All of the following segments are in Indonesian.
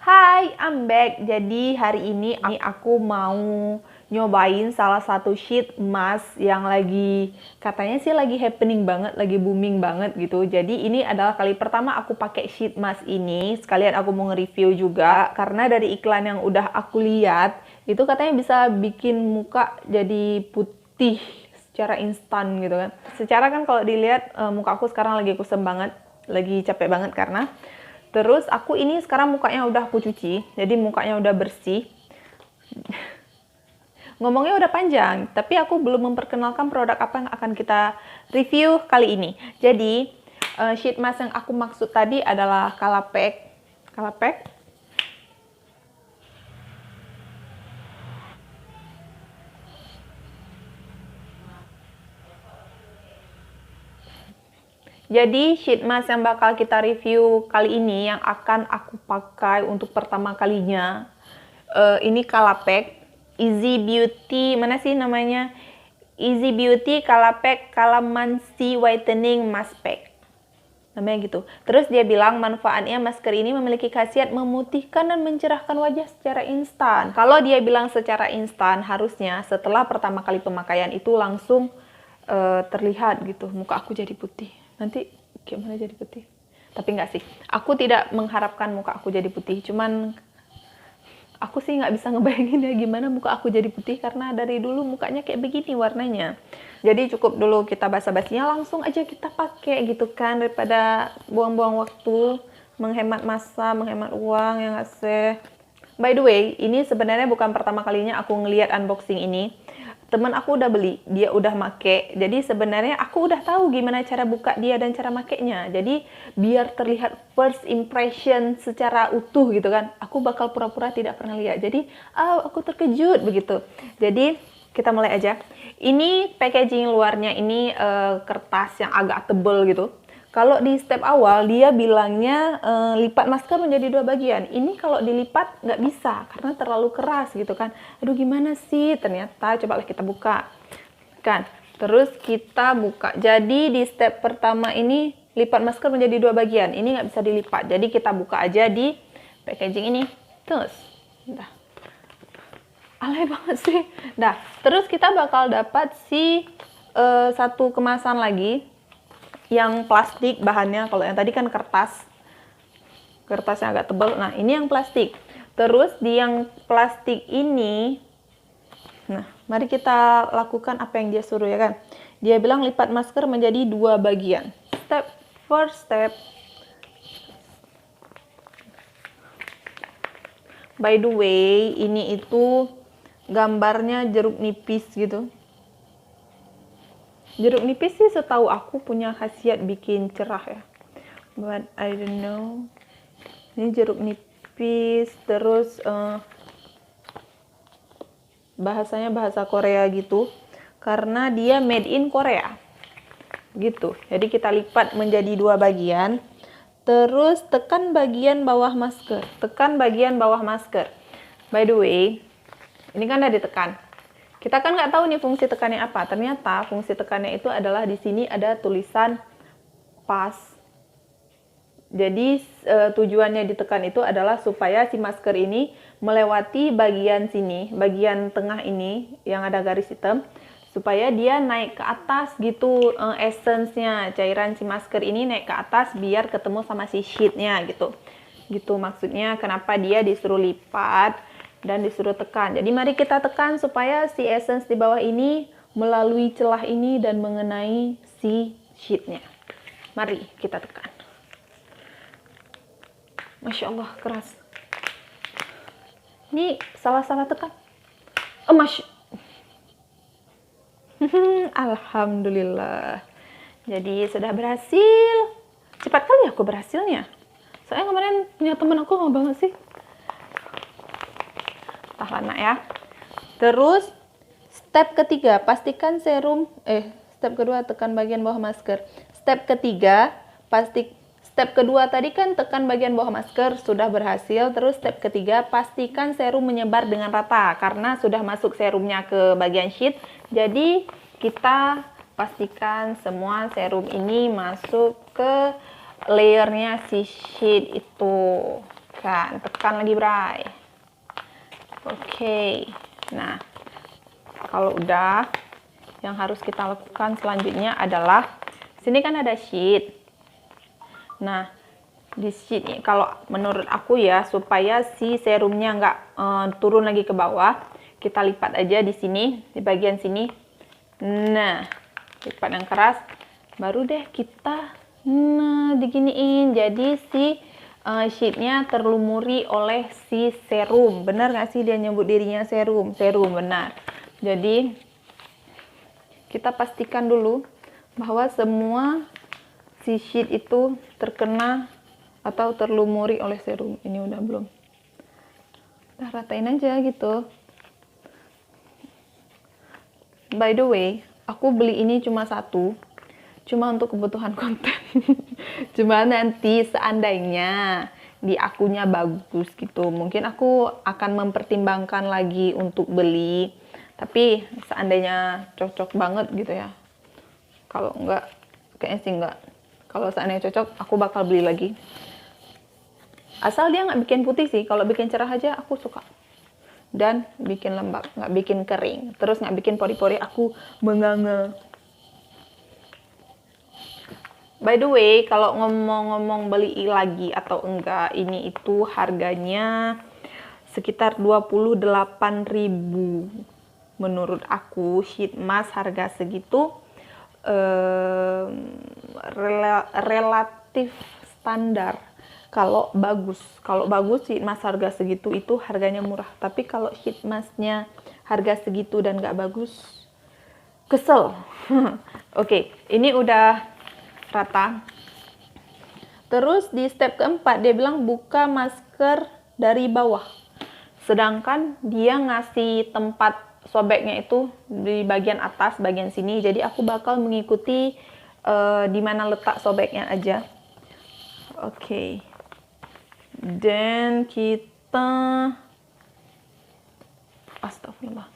Hai, I'm back. Jadi hari ini aku mau nyobain salah satu sheet mask yang katanya sih lagi happening banget, lagi booming banget gitu. Jadi ini adalah kali pertama aku pakai sheet mask ini. Sekalian aku mau nge-review juga karena dari iklan yang udah aku lihat itu katanya bisa bikin muka jadi putih secara instan gitu kan. Secara kan kalau dilihat muka aku sekarang lagi kusam banget, lagi capek banget karena terus aku ini sekarang mukanya udah aku cuci, jadi mukanya udah bersih. Ngomongnya udah panjang, tapi aku belum memperkenalkan produk apa yang akan kita review kali ini. Jadi, sheet mask yang aku maksud tadi adalah Calapack. Jadi sheet mask yang bakal kita review kali ini yang akan aku pakai untuk pertama kalinya ini Calapack Easy Beauty, mana sih namanya? Easy Beauty Calapack Calamansi Whitening Mask Pack. Namanya gitu. Terus dia bilang manfaatnya masker ini memiliki khasiat memutihkan dan mencerahkan wajah secara instan. Kalau dia bilang secara instan, harusnya setelah pertama kali pemakaian itu langsung terlihat gitu, muka aku jadi putih. Nanti gimana jadi putih? Tapi enggak sih. Aku tidak mengharapkan muka aku jadi putih. Cuman aku sih nggak bisa ngebayangin ya gimana muka aku jadi putih karena dari dulu mukanya kayak begini warnanya. Jadi cukup dulu kita basa-basinya, langsung aja kita pakai gitu kan, daripada buang-buang waktu, menghemat masa, menghemat uang, yang nggak sih. By the way, ini sebenarnya bukan pertama kalinya aku ngelihat unboxing ini. Temen aku udah beli, dia udah make. Jadi sebenarnya aku udah tahu gimana cara buka dia dan cara makainya. Jadi biar terlihat first impression secara utuh gitu kan. Aku bakal pura-pura tidak pernah lihat. Jadi aku terkejut begitu. Jadi kita mulai aja. Ini packaging luarnya ini kertas yang agak tebel gitu. Kalau di step awal dia bilangnya lipat masker menjadi 2 bagian. Ini kalau dilipat nggak bisa karena terlalu keras gitu kan. Aduh gimana sih? Ternyata cobalah kita buka. Kan. Terus kita buka. Jadi di step pertama ini lipat masker menjadi 2 bagian. Ini nggak bisa dilipat. Jadi kita buka aja di packaging ini. Terus. Dah. Alay banget sih. Dah. Terus kita bakal dapat satu kemasan lagi yang plastik bahannya. Kalau yang tadi kan kertas yang agak tebal. Nah ini yang plastik. Terus di yang plastik ini, nah mari kita lakukan apa yang dia suruh ya kan. Dia bilang lipat masker menjadi 2 bagian. First step, by the way, ini itu gambarnya jeruk nipis gitu. Jeruk nipis sih setahu aku punya khasiat bikin cerah ya. But I don't know. Ini jeruk nipis, terus bahasanya bahasa Korea gitu. Karena dia made in Korea. Gitu. Jadi kita lipat menjadi 2 bagian. Terus tekan bagian bawah masker. Tekan bagian bawah masker. By the way, ini kan udah ditekan. Kita kan nggak tahu nih fungsi tekannya apa. Ternyata fungsi tekannya itu adalah di sini ada tulisan pas. Jadi tujuannya ditekan itu adalah supaya si masker ini melewati bagian sini, bagian tengah ini yang ada garis hitam, supaya dia naik ke atas gitu, essence-nya, cairan si masker ini naik ke atas biar ketemu sama si sheet-nya gitu. Gitu maksudnya kenapa dia disuruh lipat dan disuruh tekan. Jadi mari kita tekan supaya si essence di bawah ini melalui celah ini dan mengenai si sheetnya. Mari kita tekan. Masya Allah keras. Ini salah-salah tekan. Alhamdulillah. Jadi sudah berhasil. Cepat kali aku berhasilnya. Soalnya kemarin punya temen aku lama banget sih. Tahan nak ya. Terus step ketiga, pastikan step kedua tekan bagian bawah masker. Step kedua tadi kan tekan bagian bawah masker, sudah berhasil. Terus step ketiga, pastikan serum menyebar dengan rata karena sudah masuk serumnya ke bagian sheet. Jadi kita pastikan semua serum ini masuk ke layernya si sheet itu. tekan lagi, Bray. Oke. Nah, kalau udah, yang harus kita lakukan selanjutnya adalah, sini kan ada sheet. Nah, di sheet ini, kalau menurut aku ya, supaya si serumnya nggak turun lagi ke bawah, kita lipat aja di sini, di bagian sini. Nah, lipat yang keras, baru deh kita diginiin. Jadi si sheetnya terlumuri oleh si serum. Benar nggak sih dia nyebut dirinya serum? Serum, benar. Jadi kita pastikan dulu bahwa semua si sheet itu terkena atau terlumuri oleh serum. Ini udah belum? Udah, ratain aja gitu. By the way, aku beli ini cuma satu, cuma untuk kebutuhan konten. Cuma nanti seandainya di akunnya bagus gitu, mungkin aku akan mempertimbangkan lagi untuk beli. Tapi seandainya cocok banget gitu ya, kalau enggak, kayaknya sih enggak. Kalau seandainya cocok, aku bakal beli lagi. Asal dia nggak bikin putih sih, kalau bikin cerah aja aku suka. Dan bikin lembab, nggak bikin kering. Terus nggak bikin pori-pori aku menganga. By the way, kalau ngomong-ngomong beli lagi atau enggak, ini itu harganya sekitar 28.000. Menurut aku, sheet mask harga segitu relatif standar. Kalau bagus sheet mask harga segitu itu harganya murah. Tapi kalau sheet masknya harga segitu dan nggak bagus, kesel. Oke, ini udah rata. Terus di step keempat dia bilang buka masker dari bawah. Sedangkan dia ngasih tempat sobeknya itu di bagian atas, bagian sini. Jadi aku bakal mengikuti di mana letak sobeknya aja. Oke. Dan kita, astagfirullah.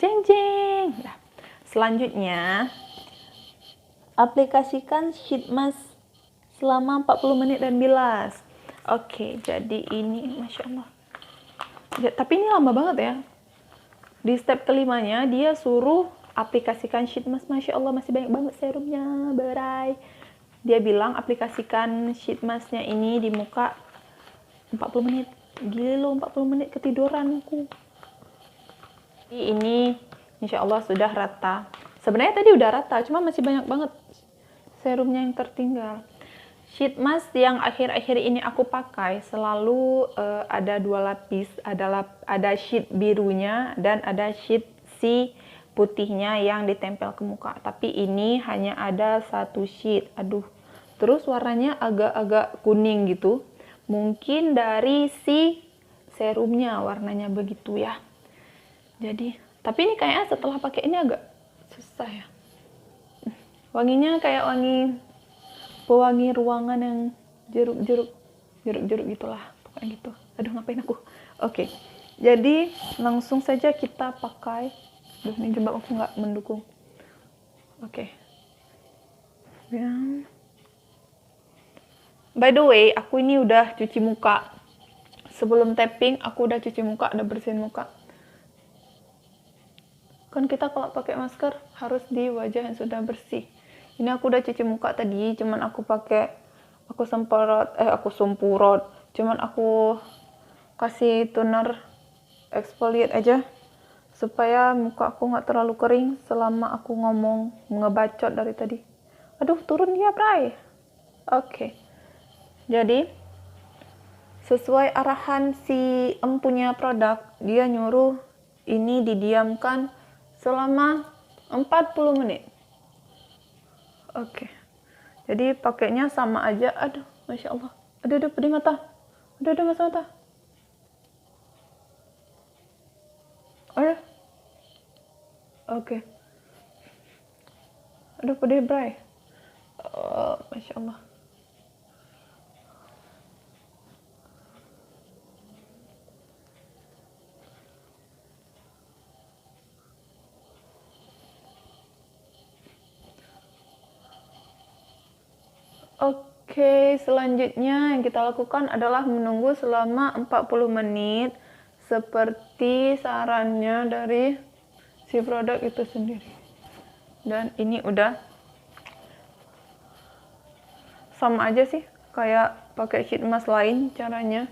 Jeng jeng. Nah, selanjutnya aplikasikan sheet mask selama 40 menit dan bilas. Oke, jadi ini Masya Allah. Ya, tapi ini lama banget ya. Di step kelimanya dia suruh aplikasikan sheet mask. Masya Allah, masih banyak banget serumnya, berai. Dia bilang aplikasikan sheet masknya ini di muka 40 menit. Gila loh, 40 menit ketiduranku. Ini Insya Allah sudah rata. Sebenarnya tadi udah rata, cuma masih banyak banget serumnya yang tertinggal. Sheet mask yang akhir-akhir ini aku pakai selalu ada 2 lapis. Ada sheet birunya dan ada sheet si putihnya yang ditempel ke muka. Tapi ini hanya ada 1 sheet. Aduh. Terus warnanya agak-agak kuning gitu. Mungkin dari si serumnya warnanya begitu ya. Jadi, tapi ini kayaknya setelah pakai ini agak susah ya. Wanginya kayak pewangi ruangan yang jeruk-jeruk gitulah, pokoknya gitu. Aduh, ngapain aku? Oke. Jadi, langsung saja kita pakai. Duh, ini jembak aku nggak mendukung. Oke. Ya. By the way, aku ini udah cuci muka. Sebelum tapping, aku udah cuci muka, udah bersihin muka. Kan kita kalau pakai masker harus di wajah yang sudah bersih. Ini aku udah cuci muka tadi, cuman aku semprot, cuman aku kasih toner exfoliate aja supaya muka aku nggak terlalu kering selama aku ngomong ngebacot dari tadi. Aduh, turun dia, Bray. Oke. Jadi sesuai arahan si empunya produk, dia nyuruh ini didiamkan selama 40 menit. Oke. Jadi pakainya sama aja. Aduh, Masya Allah. Aduh, pedih mata. Aduh, masuk mata. Aduh. Oke. Aduh, pedih, Bray. Masya Allah. Oke. Oke, selanjutnya yang kita lakukan adalah menunggu selama 40 menit seperti sarannya dari si produk itu sendiri. Dan ini udah sama aja sih kayak pakai sheet mask lain caranya.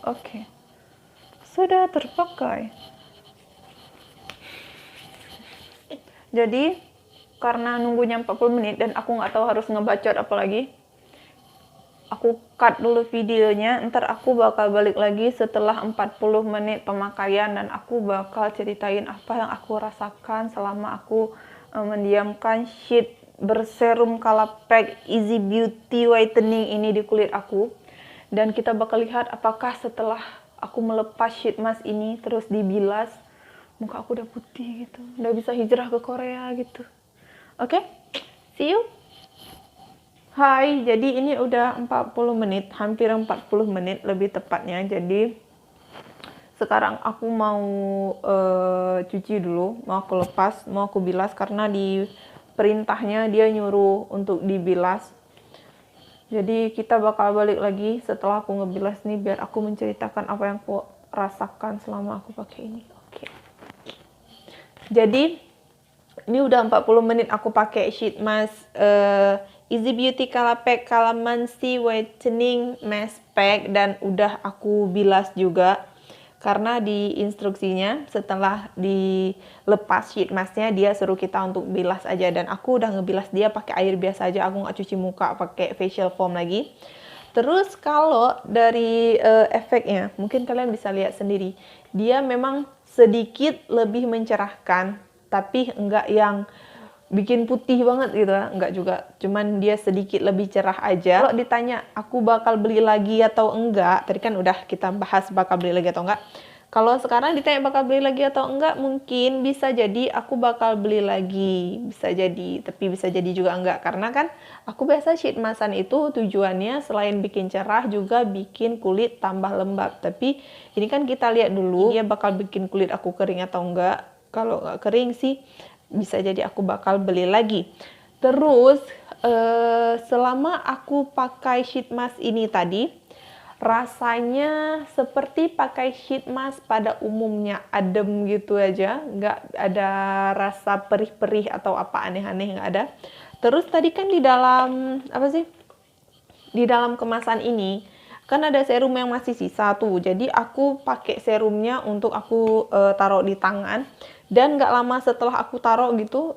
Oke, sudah terpakai. Jadi karena nunggunya 40 menit dan aku nggak tahu harus ngebacot apa lagi, aku cut dulu videonya. Ntar aku bakal balik lagi setelah 40 menit pemakaian dan aku bakal ceritain apa yang aku rasakan selama aku mendiamkan sheet berserum Calapack Easy Beauty Whitening ini di kulit aku. Dan kita bakal lihat apakah setelah aku melepas sheet mask ini terus dibilas, muka aku udah putih gitu, udah bisa hijrah ke Korea gitu. Oke, see you. Hai, jadi ini udah 40 menit, hampir 40 menit lebih tepatnya. Jadi sekarang aku mau cuci dulu, mau aku lepas, mau aku bilas karena di perintahnya dia nyuruh untuk dibilas. Jadi kita bakal balik lagi setelah aku ngebilas nih biar aku menceritakan apa yang aku rasakan selama aku pakai ini. Oke. Jadi ini udah 40 menit aku pakai sheet mask Easy Beauty Calapack Calamansi Whitening Mask Pack dan udah aku bilas juga. Karena di instruksinya setelah dilepas sheet masknya dia suruh kita untuk bilas aja, dan aku udah ngebilas dia pakai air biasa aja, aku nggak cuci muka pakai facial foam lagi. Terus kalau dari efeknya mungkin kalian bisa lihat sendiri, dia memang sedikit lebih mencerahkan tapi enggak yang bikin putih banget gitu ya, enggak juga, cuman dia sedikit lebih cerah aja. Kalau ditanya aku bakal beli lagi atau enggak, tadi kan udah kita bahas bakal beli lagi atau enggak. Kalau sekarang ditanya bakal beli lagi atau enggak, mungkin bisa jadi aku bakal beli lagi, bisa jadi, tapi bisa jadi juga enggak, karena kan aku biasa sheet maskan itu tujuannya selain bikin cerah juga bikin kulit tambah lembab. Tapi ini kan kita lihat dulu dia bakal bikin kulit aku kering atau enggak. Kalau enggak kering sih bisa jadi aku bakal beli lagi. Terus selama aku pakai sheet mask ini tadi, rasanya seperti pakai sheet mask pada umumnya, adem gitu aja, nggak ada rasa perih-perih atau apa aneh-aneh, nggak ada. Terus tadi kan di dalam apa sih? Di dalam kemasan ini kan ada serum yang masih sisa tuh, jadi aku pakai serumnya untuk aku taruh di tangan. Dan nggak lama setelah aku taruh gitu,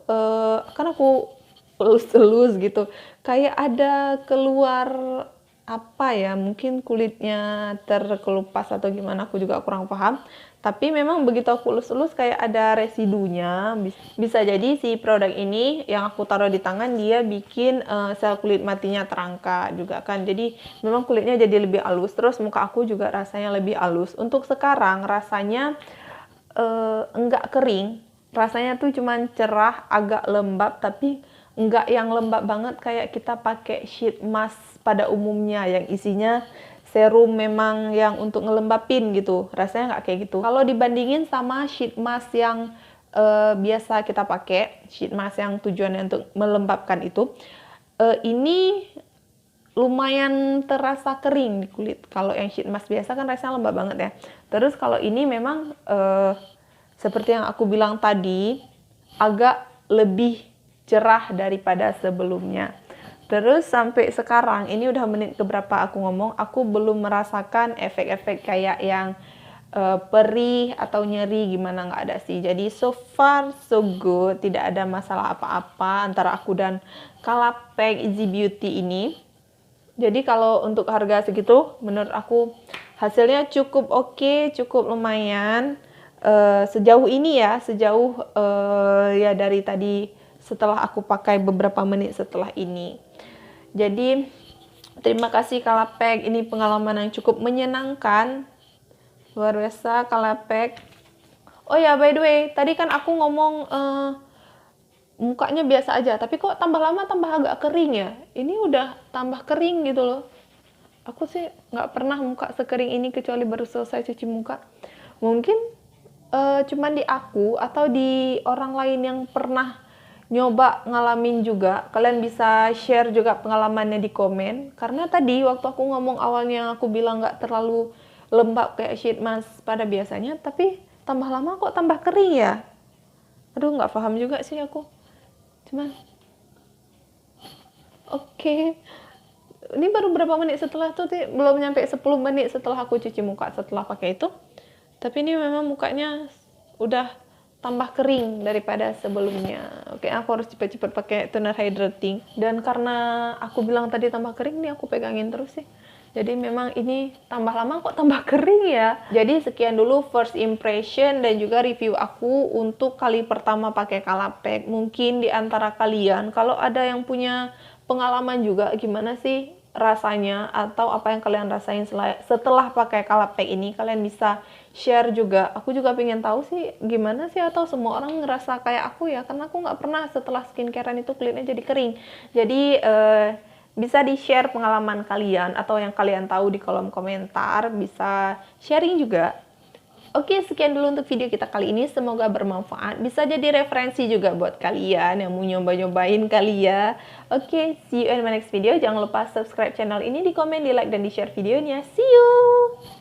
kan aku elus-elus gitu, kayak ada keluar apa ya, mungkin kulitnya terkelupas atau gimana, aku juga kurang paham. Tapi memang begitu aku elus-elus kayak ada residunya. Bisa jadi si produk ini yang aku taruh di tangan dia bikin sel kulit matinya terangkat juga kan. Jadi memang kulitnya jadi lebih halus, terus muka aku juga rasanya lebih halus. Untuk sekarang rasanya enggak kering, rasanya tuh cuman cerah, agak lembab, tapi enggak yang lembab banget kayak kita pakai sheet mask pada umumnya yang isinya serum memang yang untuk ngelembapin gitu, rasanya nggak kayak gitu. Kalau dibandingin sama sheet mask yang biasa kita pakai, sheet mask yang tujuannya untuk melembabkan itu, ini lumayan terasa kering di kulit. Kalau yang sheet mask biasa kan rasanya lembab banget ya. Terus kalau ini memang seperti yang aku bilang tadi, agak lebih cerah daripada sebelumnya. Terus sampai sekarang, ini udah menit keberapa aku ngomong, aku belum merasakan efek-efek kayak yang perih atau nyeri gimana, nggak ada sih. Jadi so far so good, tidak ada masalah apa-apa antara aku dan Calapack Easy Beauty ini. Jadi kalau untuk harga segitu, menurut aku hasilnya cukup oke, cukup lumayan. Sejauh ini ya, sejauh ya dari tadi setelah aku pakai beberapa menit setelah ini. Jadi terima kasih Calapack, ini pengalaman yang cukup menyenangkan, luar biasa Calapack. Oh ya, by the way, tadi kan aku ngomong mukanya biasa aja, tapi kok tambah lama tambah agak kering ya. Ini udah tambah kering gitu loh. Aku sih nggak pernah muka sekering ini kecuali baru selesai cuci muka. Mungkin cuman di aku atau di orang lain yang pernah nyoba ngalamin juga, kalian bisa share juga pengalamannya di komen. Karena tadi waktu aku ngomong awalnya aku bilang nggak terlalu lembab kayak sheet mask pada biasanya, tapi tambah lama kok tambah kering ya. Aduh, nggak paham juga sih aku. Cuman, oke. Ini baru berapa menit setelah itu, belum nyampe 10 menit setelah aku cuci muka setelah pakai itu. Tapi ini memang mukanya udah tambah kering daripada sebelumnya. Oke, aku harus cepet-cepet pakai toner hydrating. Dan karena aku bilang tadi tambah kering, nih aku pegangin terus sih. Jadi memang ini tambah lama kok tambah kering ya. Jadi sekian dulu first impression dan juga review aku untuk kali pertama pakai Kalapack. Mungkin di antara kalian kalau ada yang punya pengalaman juga gimana sih rasanya atau apa yang kalian rasain setelah pakai Kalapack ini, kalian bisa share juga. Aku juga pengen tahu sih gimana sih, atau semua orang ngerasa kayak aku ya, karena aku nggak pernah setelah skincarean itu kulitnya jadi kering. Jadi bisa di-share pengalaman kalian atau yang kalian tahu di kolom komentar, bisa sharing juga. Oke, sekian dulu untuk video kita kali ini. Semoga bermanfaat. Bisa jadi referensi juga buat kalian yang mau nyoba-nyobain kali ya. Oke, see you in my next video. Jangan lupa subscribe channel ini, di komen, di like, dan di share videonya. See you!